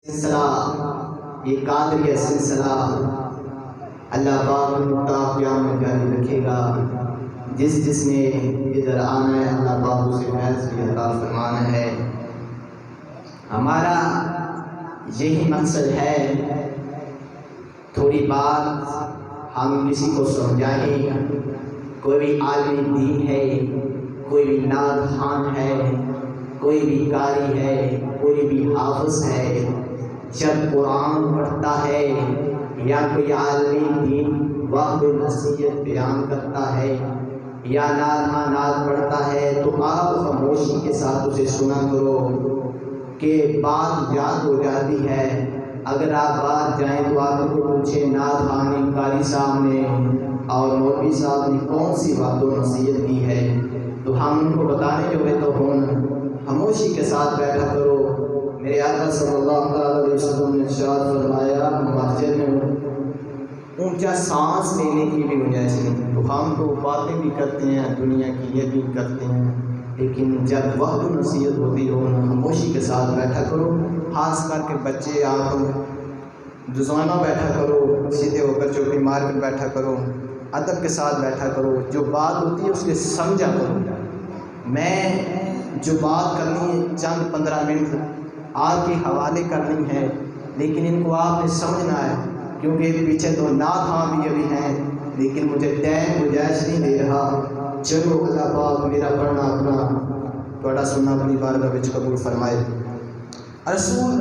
سلسلہ یہ قادریہ سلسلہ اللہ پاک کا قیامت جاری رکھے گا۔ جس نے ادھر آنا ہے اللہ پاک اسے فیض بھی عطا فرمانا ہے۔ ہمارا یہی مقصد ہے، تھوڑی بات ہم کسی کو سمجھائیں۔ کوئی بھی عالم دین ہے، کوئی بھی نعت خوان ہے، کوئی بھی قاری ہے، کوئی بھی حافظ ہے، جب قرآن پڑھتا ہے یا کوئی عالم دین وعظ و نصیحت بیان کرتا ہے یا نعت پڑھتا ہے تو آپ خاموشی کے ساتھ اسے سنا کرو کہ بات یاد ہو جاتی ہے۔ اگر آپ بات جائیں تو آپ کو پوچھیں نعت خوان قاری صاحب نے اور مولوی صاحب نے کون سی بات و نصیحت کی ہے، تو ہم ان کو بتانے جو ہے تو خاموشی کے ساتھ بیٹھا کرو۔ میرے آقا صلی اللہ علیہ وسلم نے ارشاد فرمایا، مسجد میں اونچا سانس لینے کی بھی گنجائش نہیں۔ تو ہم تو باتیں بھی کرتے ہیں، دنیا کی یہ بھی کرتے ہیں، لیکن جب وعظ و نصیحت ہوتی ہو خاموشی کے ساتھ بیٹھا کرو۔ خاص کر کے بچے آپ دوزانہ بیٹھا کرو، سیدھے ہو کر چوپی مار کر بیٹھا کرو، ادب کے ساتھ بیٹھا کرو، جو بات ہوتی ہے اس کے سمجھا کرو۔ میں جو بات کرنی ہے چند 15 منٹ آپ کے حوالے کرنی ہے، لیکن ان کو آپ نے سمجھنا ہے، کیونکہ پیچھے تو نعت خوان بھی ابھی ہیں، لیکن مجھے ٹائم گنجائش نہیں دے رہا۔ چلو اللہ پاک میرا پڑھنا اپنا تھوڑا سننا اپنی بارگاہ وچ قبول فرمائے۔ رسول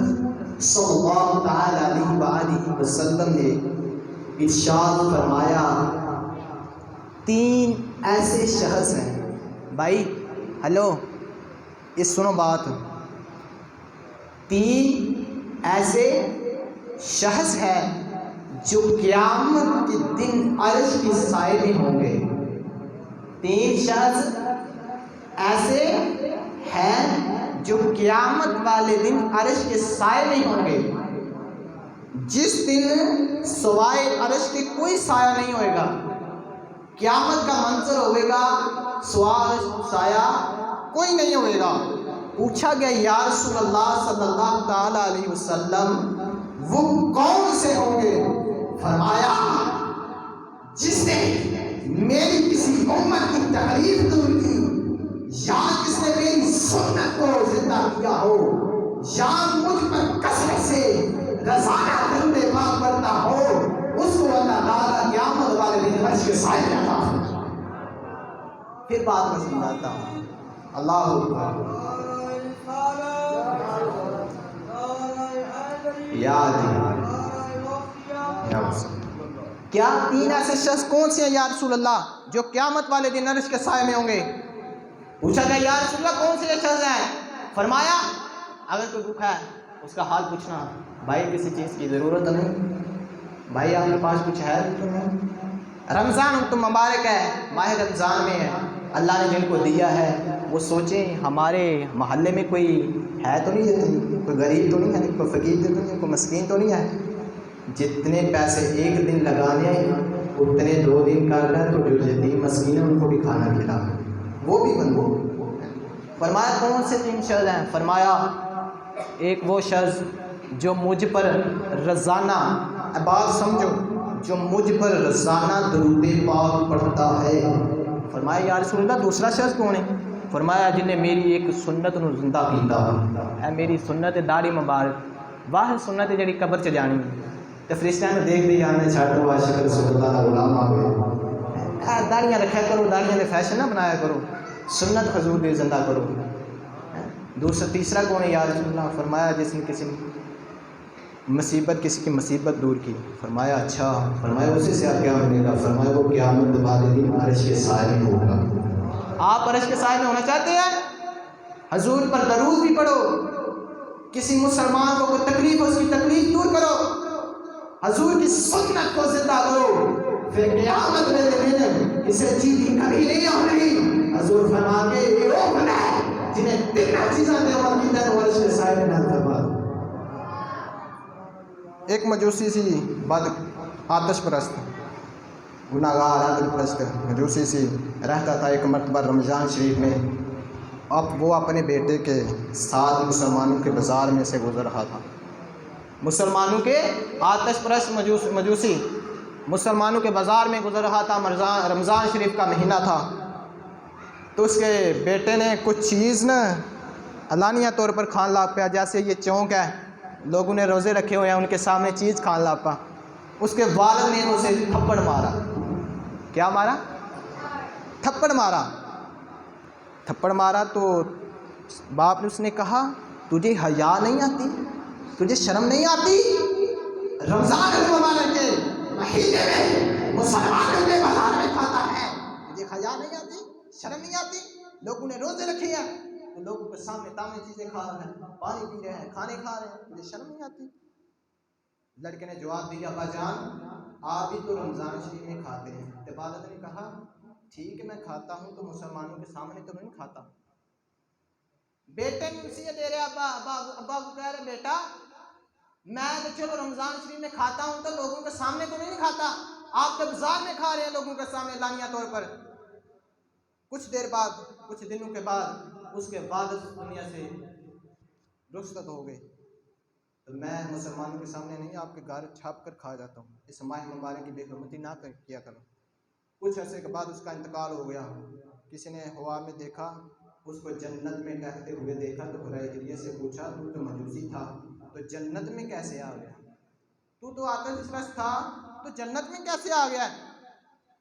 صلی اللہ تعالی علیہ وآلہ وسلم نے ارشاد فرمایا، 3 ایسے شخص ہیں، بھائی ہلو یہ سنو بات، 3 ایسے شخص ہیں جو قیامت کے دن عرش کے سائے میں ہوں گے۔ 3 شخص ایسے ہیں جو قیامت والے دن عرش کے سائے میں ہوں گے۔ جس دن سوائے عرش کے کوئی سایہ نہیں ہوئے گا، قیامت کا منظر ہوئے گا، سوائے سایہ کوئی نہیں ہوئے گا۔ پوچھا گیا یا رسول اللہ صلی اللہ تعالی علیہ وسلم وہ کون سے ہوں گے؟ فرمایا جس نے میری کسی امت کی تکلیف دور کی، یا جس نے میری سنت کو زندہ کیا ہو، یا مجھ پر کثرت سے روزانہ درود پاک پڑھتا ہو، اس کو اللہ تعالیٰ قیامت والے دن عرش کے سائے میں عطا فرمائے۔ پھر بات میں سمجھاتا ہوں، اللہ اکبر۔ کیا 3 ایسے شخص کون سے ہیں یا رسول اللہ جو قیامت والے دن عرش کے سائے میں ہوں گے؟ پوچھا گیا یا رسول اللہ کون سے شخص ہیں؟ فرمایا اگر کوئی دکھ ہے اس کا حال پوچھنا، بھائی کسی چیز کی ضرورت نہیں، بھائی آپ کے پاس کچھ ہے تو نہیں۔ رمضان تو مبارک ہے، ماہ رمضان میں اللہ نے جن کو دیا ہے وہ سوچیں ہمارے محلے میں کوئی ہے تو نہیں ہے، کوئی غریب تو نہیں ہے، کوئی فقیر تو نہیں ہے، کوئی مسکین تو نہیں ہے۔ جتنے پیسے ایک دن لگانے اتنے 2 دن کر لیں تو جو یتیم مسکین ہیں ان کو بھی کھانا کھلا، وہ بھی بنو۔ فرمایا کون سے 3 شخص ہیں؟ فرمایا ایک وہ شخص جو مجھ پر روزانہ، بات سمجھو، جو مجھ پر روزانہ درود پاک پڑھتا ہے۔ فرمایا یا رسول اللہ دوسرا شخص کون ہے؟ فرمایا جن نے میری ایک سنت نو زندہ کیتا ہے، میری سنت داڑھی مبارک، واہ سنت جڑی قبر چ جانی تے فرشتیاں نے دیکھ دی آنے چھاڑو عاشق رسول اللہ دا غلام آ گئے۔ داڑیاں رکھا کرو، داڑیاں دے فیشن نہ بنایا کرو، سنت حضور دے زندہ کرو۔ تیسرا کون ہے یا رسول اللہ؟ فرمایا جس نے کسی مصیبت، کسی کی مصیبت دور کی۔ فرمایا اچھا، فرمایا اسی سے آپ کیا ملے گا؟ فرمایا وہ قیامت والے دن عرش کے سائے میں ہوگا۔ آپ عرش کے سائے میں ہونا چاہتے ہیں؟ حضور پر درود بھی پڑھو، کسی مسلمان کو کوئی تکلیف ہو اس کی تکلیف دور کرو، حضور کی سنت کو زندہ کرو، پھر قیامت میں دن اسے چیزی کبھی نہیں ہونی۔ حضور فرماتے یہ وہ بنا ہے جنہیں 3 چیزیں دے عمل کی تن عرش کے سائے میں نہ فرما۔ ایک مجوسی سی بد آتش پرست، گناہگار آتش پرست مجوسی سی رہتا تھا۔ ایک مرتبہ رمضان شریف میں اب وہ اپنے بیٹے کے ساتھ مسلمانوں کے بازار میں سے گزر رہا تھا۔ مسلمانوں کے آتش پرست مجوسی مسلمانوں کے بازار میں گزر رہا تھا، رمضان شریف کا مہینہ تھا، تو اس کے بیٹے نے کچھ چیز نا علانیہ طور پر کھان لاگ پیا، جیسے یہ چونک ہے، لوگوں نے روزے رکھے ہوئے ہیں، ان کے سامنے چیز کھان لاگ پا۔ اس کے والد نے اسے تھپڑ مارا۔ کیا مارا؟ تھپڑ مارا۔ تھپڑ مارا تو باپ نے اس نے کہا تجھے حیا نہیں آتی؟ تجھے شرم نہیں آتی؟ رمضان المبارک کے مہینے میں مسلمان اپنے بازار میں کھاتا ہے، تجھے حیا نہیں آتی؟ شرم نہیں آتی؟ لوگوں نے روزے رکھے ہیں تو لوگوں کے سامنے تامنے چیزیں کھا رہے ہیں، پانی پی رہے ہیں، کھانے کھا رہے ہیں، تجھے شرم نہیں آتی؟ لڑکے نے جواب دیا ابا جان آپ بھی تو رمضان شریف میں کھاتے ہیں۔ تو والد نے کہا ٹھیک ہے میں کھاتا ہوں تو مسلمانوں کے سامنے تو نہیں کھاتا۔ بیٹے نے نصیحت دے رہے ابا کو کہہ رہے بیٹا میں تو چلو رمضان شریف میں کھاتا ہوں تو لوگوں کے سامنے تو نہیں کھاتا، آپ تو بازار میں کھا رہے ہیں لوگوں کے سامنے لانیہ طور پر۔ کچھ دیر بعد، کچھ دنوں کے بعد اس کے والد دنیا سے رخصت ہو گئے۔ تو میں مسلمانوں کے سامنے نہیں آپ کے گھر چھاپ کر کھا جاتا ہوں، اس ماہ مبارک کی بے حرمتی نہ کیا کرو۔ کچھ عرصے کے بعد اس کا انتقال ہو گیا۔ کسی نے ہوا میں دیکھا، اس کو جنت میں ٹہلتے ہوئے دیکھا تو حریریہ سے پوچھا تو مجوسی تھا تو جنت میں کیسے آ گیا؟ تو آتش پرست تھا تو جنت میں کیسے آ گیا؟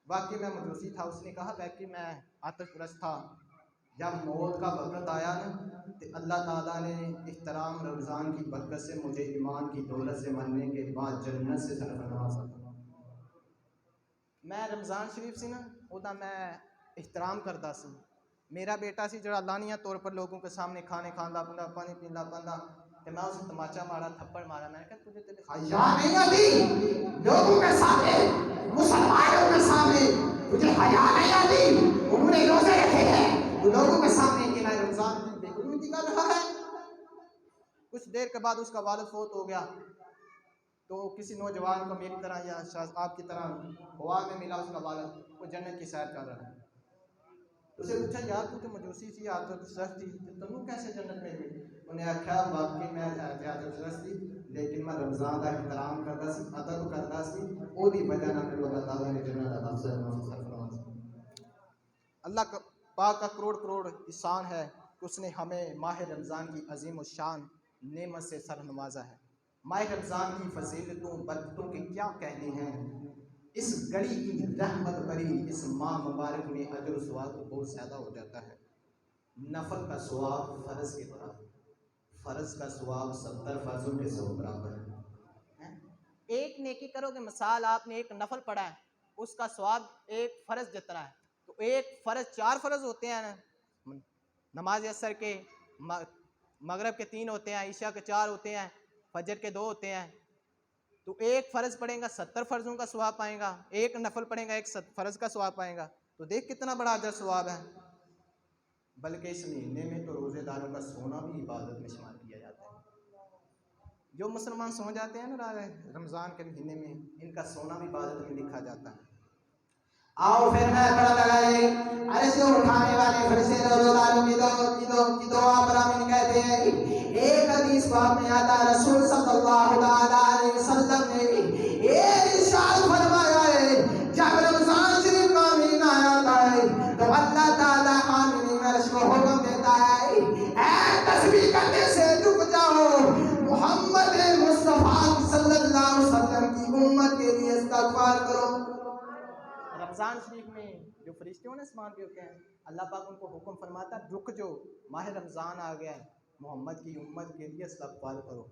باقی میں مجوسی تھا۔ اس نے کہا باقی میں آتش پرست تھا، جب موت کا وقت آیا نا تو اللہ تعالیٰ نے احترام رمضان کی برکت سے مجھے ایمان کی دولت سے مرنے کے بعد جنت سے سرفراز تھا۔ میں رمضان شریف سے نا ادا میں احترام کرتا سی، میرا بیٹا سی جڑا لانیہ طور پر لوگوں کے سامنے کھانے کھان لا پندا، پانی پین لا پندا، کہ میں اسے تماچا مارا، تھپڑ مارا۔ میں نے کہا تجھے حیا نہیں آتی؟ لوگوں کے سامنے، مسلمانوں کے سامنے تجھے حیا نہیں آتی؟ انہوں نے روزے رکھے ہیں تو لوگوں کے سامنے کہ میں رمضان کی بے حرمتی کر رہا ہے۔ کچھ دیر کے بعد اس کا والد فوت ہو گیا تو کسی نوجوان کو میری طرح یا شاید آپ کی طرح ہوا میں ملا، اس کا والد وہ جنت کی سیر کر رہا ہے۔ اسے پوچھا یار تو کہ مجوسی سی آتش پرست تھی تنوں کیسے جنت میں گئی؟ انہیں آخیا واقعی میں آتش پرست تھی لیکن میں رمضان کا احترام کرتا سی، ادب کرتا سی، وہ دی وجہ نہ میرے اللہ تعالیٰ نے جنت عطا فرمائی۔ اللہ پاک کا کروڑ کروڑ احسان ہے کہ اس نے ہمیں ماہ رمضان کی عظیم الشان نعمت سے سر نوازا ہے۔ ماہ رمضان کی فضیلتوں برکتوں کے کیا کہنے ہیں، اس گھڑی کی رحمت بری اس ماہ مبارک میں اجر و ثواب بہت زیادہ ہو جاتا ہے۔ نفل کا ثواب فرض کے برابر، فرض کا ثواب 70 فرضوں کے ثواب برابر ہے۔ ایک نیکی کرو کہ مثال آپ نے ایک نفل پڑھا ہے اس کا ثواب ایک فرض جتنا ہے، تو ایک فرض 4 فرض ہوتے ہیں نا، نماز عصر کے، مغرب کے 3 ہوتے ہیں، عشاء کے 4 ہوتے ہیں، فجر کے 2 ہوتے ہیں، تو ایک فرض پڑھیں گا 70 فرضوں کا ثواب پائیں گا، ایک نفل پڑھیں گا ایک فرض کا ثواب پائیں گا۔ تو دیکھ کتنا بڑا اجر ثواب ہے۔ بلکہ اس مہینے میں تو روزے داروں کا سونا بھی عبادت میں شمار کیا جاتا ہے۔ جو مسلمان سو جاتے ہیں نا رمضان کے مہینے میں، ان کا سونا بھی عبادت میں لکھا جاتا ہے۔ آؤ پھر میں پڑھ لگائے عرض اٹھانے والے فرشتے روزے داروں کی دعا پر آمین کہتے ہیں۔ ایک حدیث پاک میں آتا ہے رسول صلی اللہ علیہ وسلم نے ارشاد فرمایا ہے جب رمضان شریف کا مہینہ آتا ہے تو اللہ تعالیٰ آمین عرش کو حکم دیتا ہے اے تسبیح کرنے سے رک جاؤ، محمد مصطفیٰ صلی اللہ علیہ وسلم کی امت کے لیے استغفار کرو۔ رمضان شریف میں جو فرشتے ہیں آسمان پہ ہوتے ہیں، اللہ پاک ان کو حکم فرماتا ہے رک جو، ماہ رمضان آ گیا ہے، محمد کی امت کے لیے استغفار کرو۔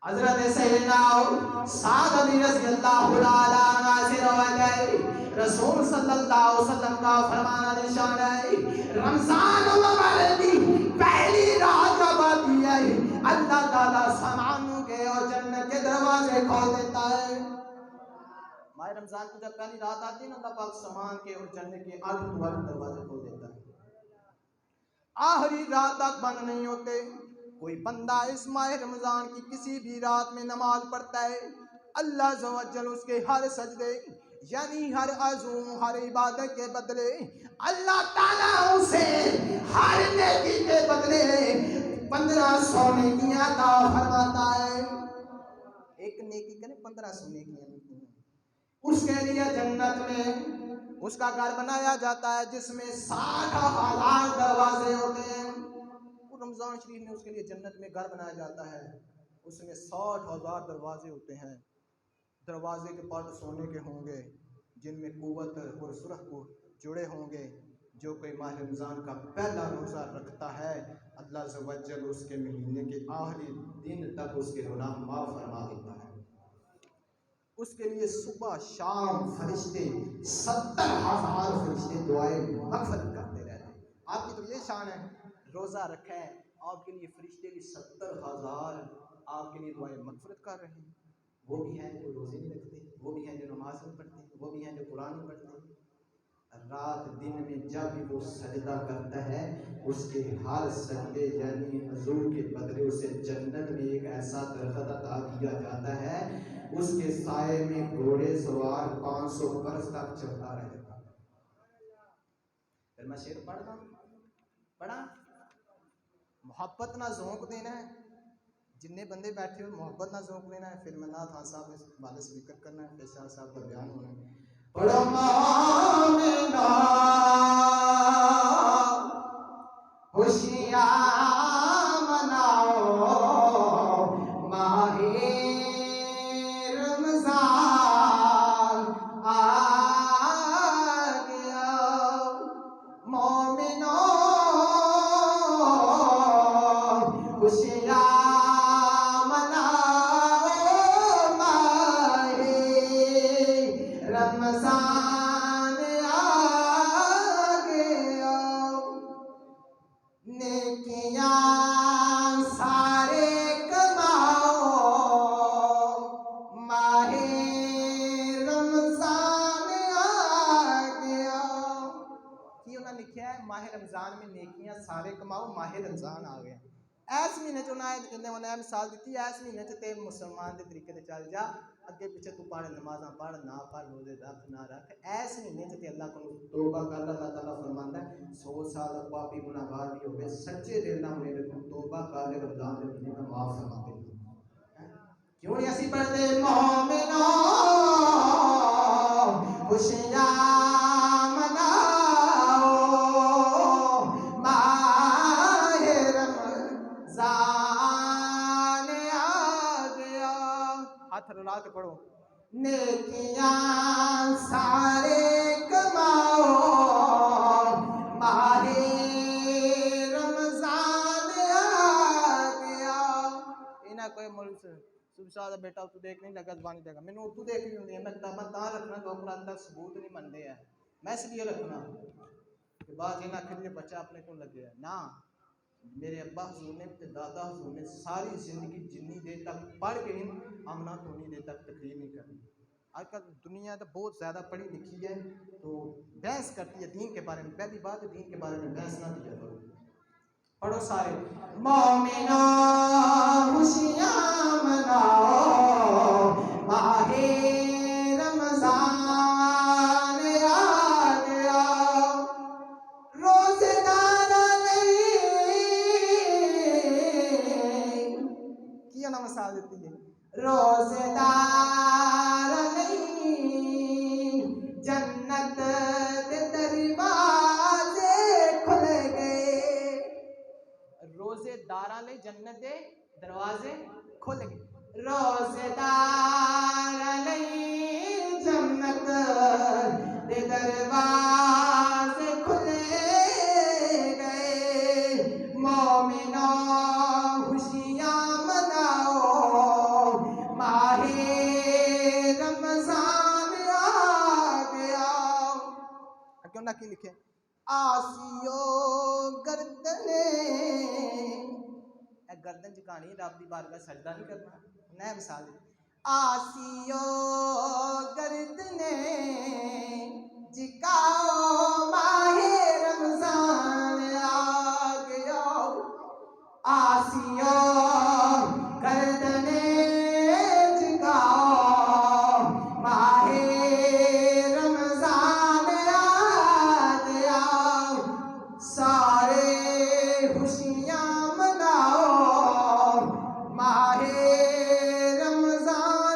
حضرت سیدنا سعد بن رضی اللہ تعالیٰ عنہ سے روایت ہے رسول صلی اللہ علیہ وسلم کا فرمان نشان ہے رمضان مبارک کی پہلی رات جب آتی ہے اللہ تعالیٰ سامانوں کے اور جنت کے دروازے کھول دیتا ہے۔ ماہ رمضان کی جب پہلی رات آتی ہے نا اللہ پاک سامان کے اور جنت کے آٹھ دروازے کھول دیتا ہے۔ آخری رات تک بند نہیں ہوتے۔ کوئی بندہ اس ماہ رمضان کی کسی بھی رات میں نماز پڑھتا ہے، اللہ عز و جل اس کے ہر سجدے یعنی ہر عزم ہر عبادت کے بدلے اللہ تعالیٰ اسے ہر نیکی کے بدلے 1500 نیکیاں عطا فرماتا ہے۔ ایک نیکی کرے 1500 نیکیاں ملتی ہیں. اس کے لیے جنت میں اس کا گھر بنایا جاتا ہے جس میں 60,000 دروازے ہوتے ہیں. رمضان شریف میں اس کے لیے جنت میں گھر بنایا جاتا ہے, اس میں 60,000 دروازے ہوتے ہیں. دروازے کے پٹ سونے کے ہوں گے جن میں قوت اور سرخ کو جڑے ہوں گے. جو کوئی ماہ رمضان کا پہلا روزہ رکھتا ہے اللہ عز و جل اس کے مہینے کے آخری دن تک اس کے گناہ معاف فرما دیتا ہے. اس کے لیے صبح شام فرشتے 70,000 فرشتے دعائیں مغفرت کرتے رہتے ہیں. آپ کی تو یہ شان ہے, روزہ رکھا ہے آپ کے لیے فرشتے بھی 70,000 آپ کے لیے دعائیں مغفرت کر رہے ہیں. وہ بھی ہیں جو روزے نہیں رکھتے, وہ بھی ہیں جو نماز نہیں پڑھتے, وہ بھی ہیں جو قرآن نہیں پڑھتے. رات دن میں جب بھی وہ سجدہ کرتا ہے اس کے ہر سجدے یعنی حضور کے بدلے اسے جنت میں ایک ایسا درخت عطا کیا جاتا ہے اس کے سائے میں گھوڑے سوار 500 برس تک چلتا رہے گا. پھر میں شعر پڑھا محبت نہ ذوق دینا ہے, جتنے بندے بیٹھے ہو محبت نہ ذوق لینا ہے. پھر میں نعت خان صاحب نے والے سے ذکر کرنا ہے, پیشہ صاحب کا بیان ہونا ہے. پڑھو مومنو خوشیاں مناؤ ماہ رمضان آ گیا. مومنو خوشیاں رمضان آ گیا. نیکیاں سارے کماؤ ماہ رمضان آ گیا. یہ انہوں نے لکھا ہے ماہ رمضان میں نیکیاں سارے کماؤ ماہ رمضان آ گیا. ایس مہینے انہیں مثال دیتی, ایس مہینے تے مسلمان دے طریقے تے چل جا, اگے پیچھے تو پڑھ نمازاں پڑھ نہ پڑھ روزے رکھ نہ رکھ. ایس مہینے تے اللہ کو توبہ کر. اللہ تعالیٰ فرماندا ہے 100 سال پاپی گناہگار بھی ہوئے سچے دل نال میرے کو توبہ کر لے رمضان دے مہینے میں معاف فرما دے. کیوں نہیں اسی پڑھتے مومنو خوشیاں مناؤ ماہ رمضان آ گیا. ہاتھ رلا کے پڑھو. نیکیاں سارے کماؤ ماہ رمضان آ گیا. انہاں کوئی ملک صبح شاہ بیٹا تو دیکھ نہیں لگا زبانی دے گا, میں نے اردو دیکھنی ہوتی ہے. میں کتاباں تاں رکھنا تو قرآن کا ثبوت نہیں منتے ہیں. میں اس لیے رکھنا کہ بعد یہ نہ کھلے بچہ اپنے کو لگے ہے نا. میرے ابا حضور نے تے دادا حضور نے ساری زندگی جنی دیر تک پڑھ کے ہم نہ تو نہیں دیر تک تقریر نہیں کرنی. آج کل دنیا تو بہت زیادہ پڑھی لکھی ہے تو بحث کرتی ہے دین کے بارے میں. پہلی بات ہے دین کے بارے میں بحث نہ کیا کرو. پڑھو سارے مومنو خوشیاں مناؤ ماہ رمضان آ گیا. روزے دار کی انہوں مثال دیتی ہے. روزے دار جنت دے دروازے کھل گئے. روزے داراں لئی جنت دے دروازے کھل گئے. روزے داراں لئی جنت دے دروازے کھل گئے. مومنو خوشیاں مناؤ ماہ رمضان آ گیا. کیوں نہ کی لکھے آسیو گردنے, اے گردن جھکانی رب دی بارگاہ سجدہ نہیں کرنا. نئے مثال آسیو گردنے جھکاؤ ماہ رمضان آ گیا. آسیو گردنے جھکاؤ ماہ رمضان آ گیا. سارے خوشیاں مناؤ ماہ رمضان